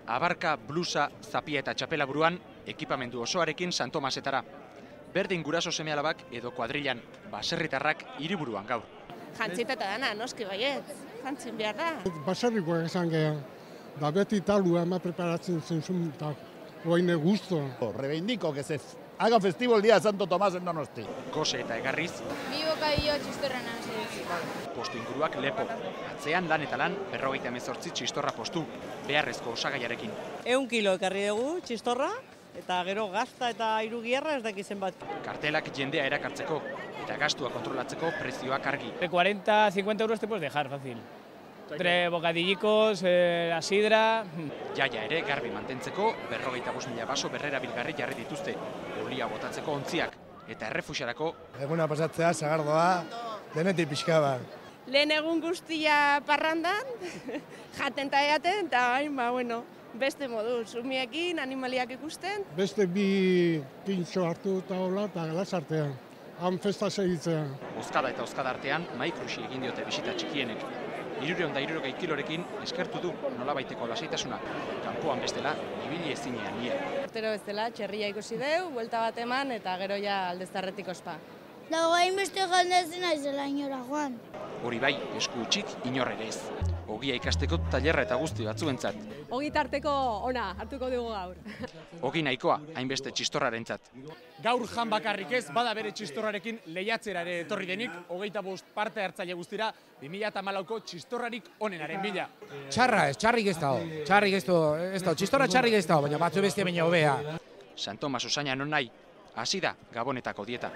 Abarka, blusa, zapia eta txapela buruan, ekipamendu osoarekin San Tomasetara. Berdin guraso seme-alabak edo kuadrilan baserritarrak hiriburuan gaur. Jantzita eta dana, noski baiet, jantzin behar da. Baserrikoak esan geha, da beti talua ema preparatzen zentzun, eta guaine guztu. Reivindico que se haga festivo el día de Santo Tomás en Donosti. Gose eta egarriz, Bi bokadillo txistorra nazi. postu inguruak lepo. Atzean lan eta lan 58 txistorra postu, beharrezko osagaiarekin. 100 kilo ekarri dugu txistorra, eta gero gazta eta irugierra ez dakizen bat. Kartelak jendea erakartzeko eta gastua kontrolatzeko prezioak argi. De 40-50 euros te puedes dejar fácil. Entre bocadillicos, la sidra... Jaia ere garbi mantentzeko 45.000 baso berrera bilgarri jarri dituzte, olia botatzeko ontziak eta errefuxiarako Eguna pasatzea, sagardoa, denetik pixka bat. Lehen egun guztia parrandan, jaten eta eaten, eta hain, beste moduz, umiekin, animaliak ikusten. Beste bi pintxo hartu eta hola, eta glasartean. Han festa segitzea. Ozkada eta ozkada artean maikrusi egin diote bisita txikienek. 360 kilorekin eskertu du nolabaiteko lasaitasuna. Kanpoan bestela, ibili ezinean nie. Urtero bezala, txerria ikusi deu, buelta bat eman, eta gero ja aldeztarretik ospa. Dago hainbeste jendezin aizela inora joan. Hori bai, esku utxik inor ere ez. Ogia ikasteko tailerra eta guzti batzuentzat. Ogi tarteko ona hartuko dugu gaur. Ogi nahikoa, hainbeste txistorrarentzat. Gaur jan bakarrik ez, bada bere txistorrarekin lehiatzera ere etorri denik, 25 parte hartzaile guztira, 2014ko txistorrarik onenaren bila. Txarra ez, txarrik ez dago. Txarrik ez dago, txistorra txarrik ez dago, baina batzu beste baina hobea. San Tomas osaina non nahi, hasi da Gabonetako dieta.